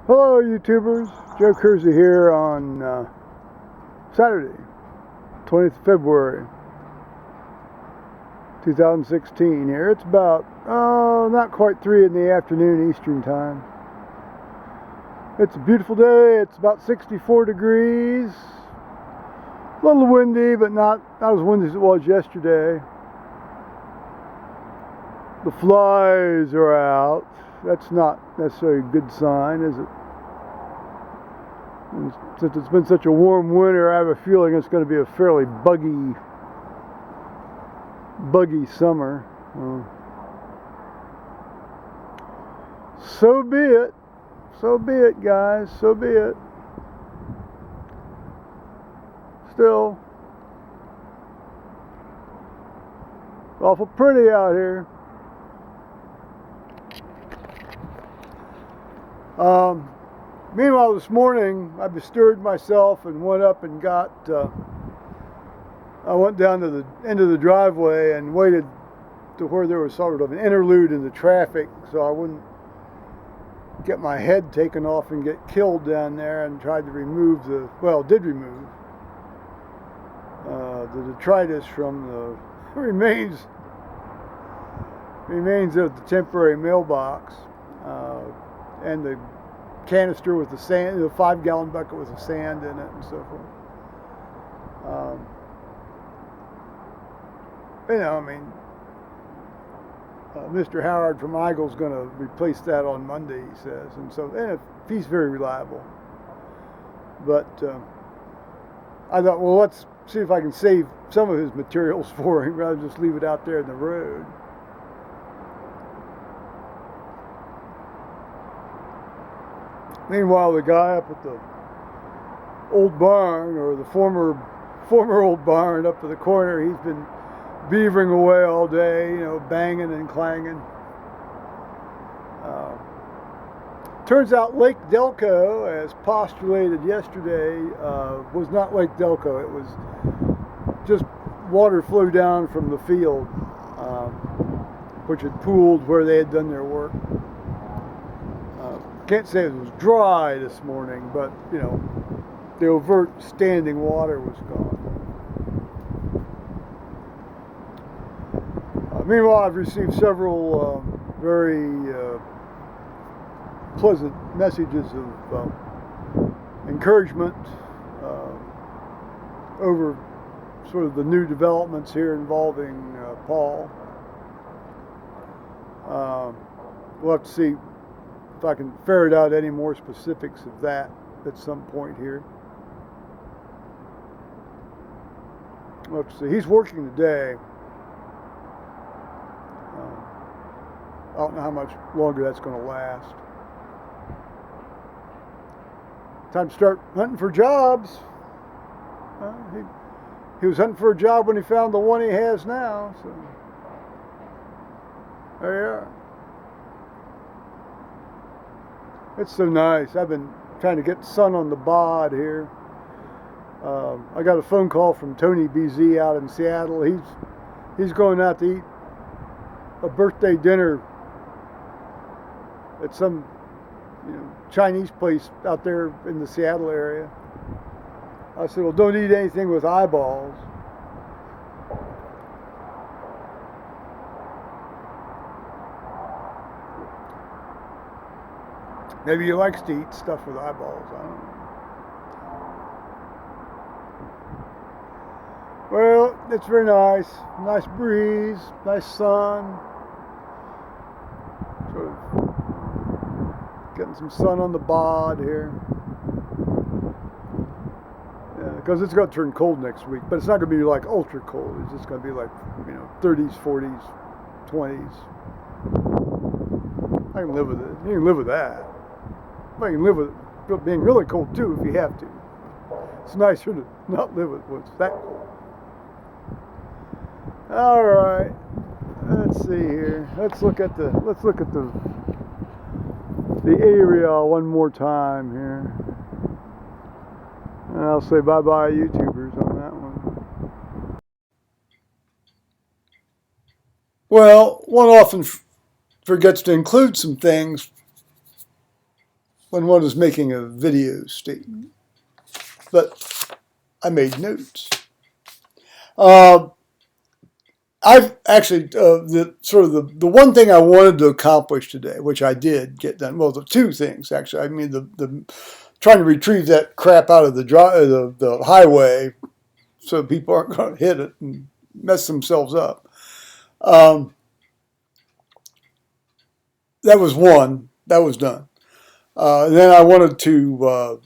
Hello YouTubers, Joe Kersey here on Saturday, 20th of February 2016 here. It's about, not quite 3 in the afternoon Eastern time. It's a beautiful day. It's about 64 degrees. A little windy, but not as windy as it was yesterday. The flies are out. That's not necessarily a good sign, is it? And since it's been such a warm winter, I have a feeling it's going to be a fairly buggy summer. So be it. So be it, guys. So be it. Still, awful pretty out here. Meanwhile, this morning I bestirred myself and went up and I went down to the end of the driveway and waited to where there was sort of an interlude in the traffic so I wouldn't get my head taken off and get killed down there, and tried to remove did remove the detritus from the remains of the temporary mailbox, and the canister with the sand, the 5-gallon bucket with the sand in it and so forth. Mr. Howard from Eagle's going to replace that on Monday, he says, and so he's very reliable. But I thought, well, let's see if I can save some of his materials for him rather than just leave it out there in the road. Meanwhile, the guy up at the old barn, or the former old barn up at the corner, he's been beavering away all day, banging and clanging. Turns out Lake Delco, as postulated yesterday, was not Lake Delco. It was just water flowed down from the field, which had pooled where they had done their work. Can't say it was dry this morning, but the overt standing water was gone. Meanwhile, I've received several very pleasant messages of encouragement over sort of the new developments here involving Paul. We'll have to see if I can ferret out any more specifics of that at some point here. Let's see. He's working today. I don't know how much longer that's going to last. Time to start hunting for jobs. He was hunting for a job when he found the one he has now. So there you are. It's so nice. I've been trying to get sun on the bod here. I got a phone call from Tony BZ out in Seattle. He's going out to eat a birthday dinner at some Chinese place out there in the Seattle area. I said, well, don't eat anything with eyeballs. Maybe he likes to eat stuff with eyeballs. I don't know. Well, it's very nice. Nice breeze, nice sun. Sort of getting some sun on the bod here. Yeah, because it's going to turn cold next week, but it's not going to be like ultra cold. It's just going to be like 30s, 40s, 20s. I can live with it. You can live with that. I can live with it being really cold too if you have to. It's nicer to not live with what's that cold. All right. Let's see here. Let's look at the area one more time here. And I'll say bye-bye YouTubers on that one. Well, one often forgets to include some things when one is making a video statement. But I made notes. I've actually, the one thing I wanted to accomplish today, which I did get done, well, the two things, actually. I mean, the trying to retrieve that crap out of the highway so people aren't going to hit it and mess themselves up. That was one. That was done. Then I wanted to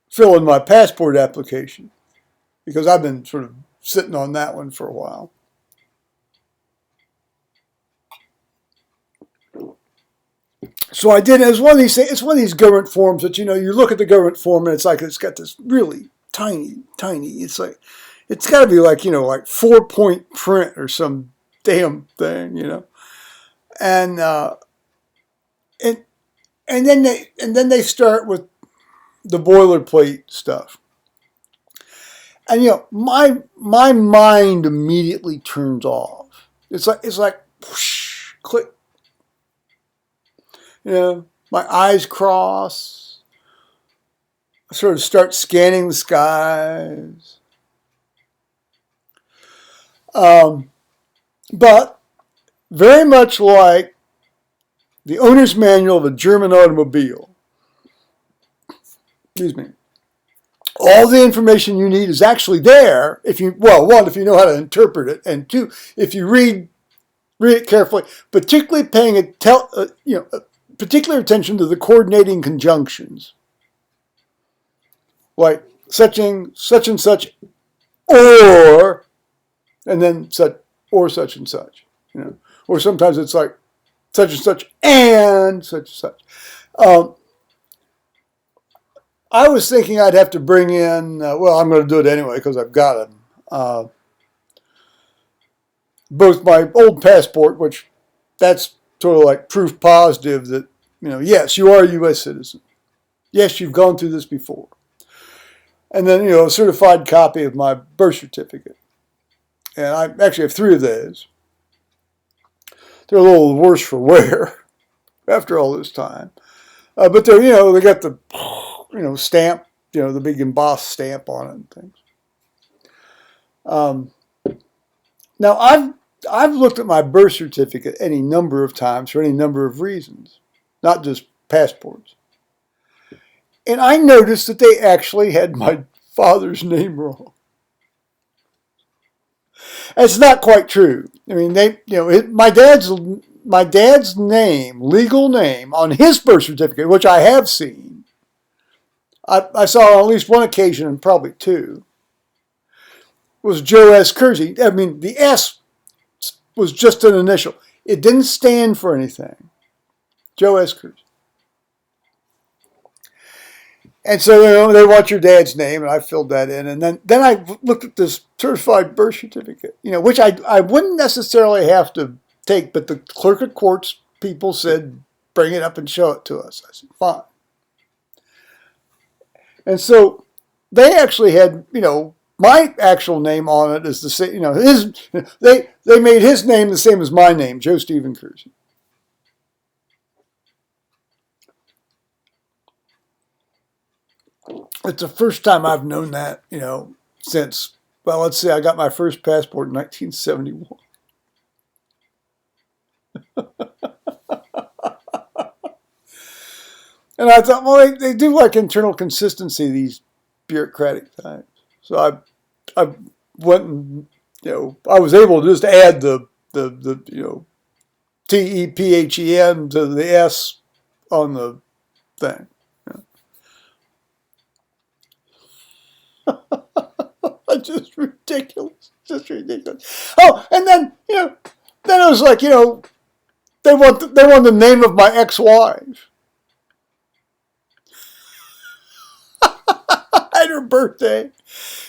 fill in my passport application because I've been sort of sitting on that one for a while. So I did. It's one of these things. It's one of these government forms that, you look at the government form and it's like it's got this really tiny. It's like it's got to be like 4-point print or some damn thing, and then they start with the boilerplate stuff. And my mind immediately turns off. It's like whoosh, click. My eyes cross. I sort of start scanning the skies. But very much like the owner's manual of a German automobile. Excuse me. All the information you need is actually there if you know how to interpret it, and two, if you read it carefully, particularly paying particular attention to the coordinating conjunctions, like such and such, or, and then such and such, or sometimes it's like such and such and such. I was thinking I'd have to bring in, I'm going to do it anyway because I've got them. Both my old passport, which that's sort of like proof positive that, yes, you are a U.S. citizen. Yes, you've gone through this before. And then, a certified copy of my birth certificate. And I actually have 3 of those. They're a little worse for wear after all this time. But they're, they got the, stamp, the big embossed stamp on it and things. Now, I've looked at my birth certificate any number of times for any number of reasons, not just passports. And I noticed that they actually had my father's name wrong. It's not quite true. I mean, my dad's name, legal name, on his birth certificate, which I have seen, I saw on at least one occasion, and probably 2, was Joe S. Kersey. I mean, the S was just an initial. It didn't stand for anything. Joe S. Kersey. And so they want your dad's name, and I filled that in. And then I looked at this certified birth certificate, which I wouldn't necessarily have to take, but the clerk of courts people said, bring it up and show it to us. I said, fine. And so they actually had, my actual name on it is the same, they made his name the same as my name, Joe Stephen Kersey. It's the first time I've known that, since, let's say I got my first passport in 1971. And I thought, they do like internal consistency, these bureaucratic types. So I went and, I was able to just add the TEPHEN to the S on the thing. Just ridiculous. Oh, and then, then it was like, they want the name of my ex-wife. And her birthday.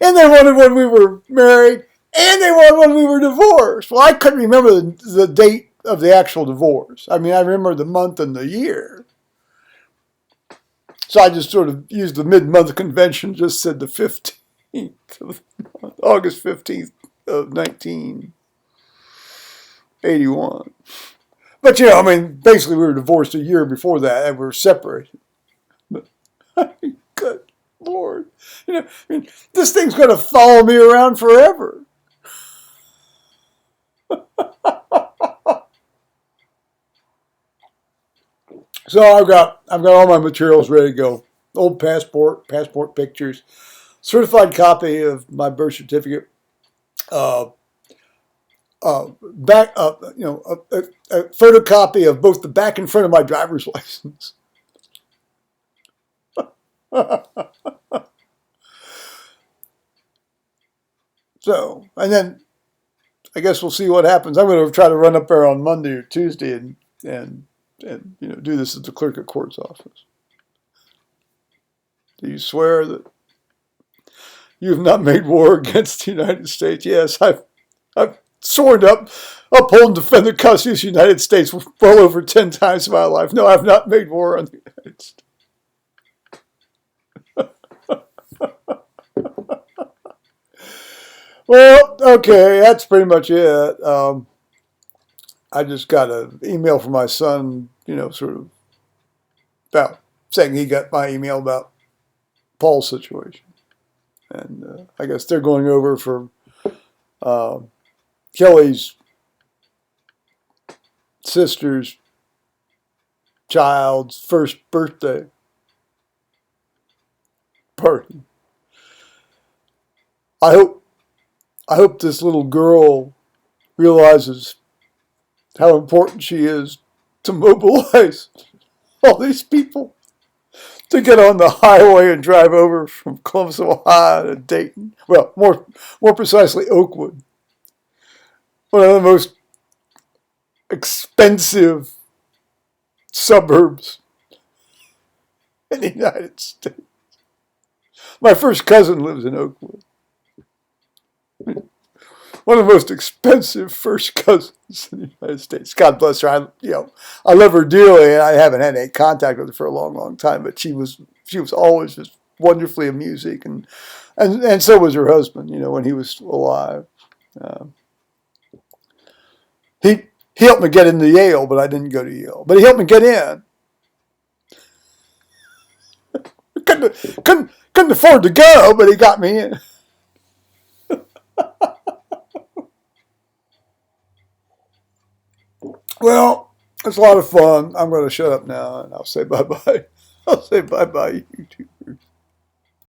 And they wanted when we were married. And they wanted when we were divorced. Well, I couldn't remember the date of the actual divorce. I mean, I remember the month and the year. So I just sort of used the mid-month convention, just said the 15th of August 15th of 1981. But, you know, I mean, basically we were divorced a year before that and we were separated. But, good Lord. You know, I mean, this thing's going to follow me around forever. So I've got all my materials ready to go. Old passport pictures, certified copy of my birth certificate, uh, back, you know, a photocopy of both the back and front of my driver's license. So, and then I guess we'll see what happens. I'm going to try to run up there on Monday or Tuesday and you know, do this at the clerk of court's office. Do you swear that you have not made war against the United States? Yes, I've sworn to uphold and defend the Constitution of the United States well over 10 times in my life. No, I've not made war on the United States. Well, okay, that's pretty much it. I just got an email from my son, you know, sort of about saying he got my email about Paul's situation. And I guess they're going over for Kelly's sister's child's first birthday party. I hope this little girl realizes how important she is to mobilize all these people to get on the highway and drive over from Columbus, Ohio to Dayton. Well, more precisely, Oakwood. One of the most expensive suburbs in the United States. My first cousin lives in Oakwood. One of the most expensive first cousins in the United States. God bless her. I love her dearly, and I haven't had any contact with her for a long, long time. But she was always just wonderfully amusing, and so was her husband. You know, when he was alive, he helped me get into Yale, but I didn't go to Yale. But he helped me get in. Couldn't afford to go, but he got me in. Well, it's a lot of fun. I'm going to shut up now, and I'll say bye-bye. I'll say bye-bye, YouTube.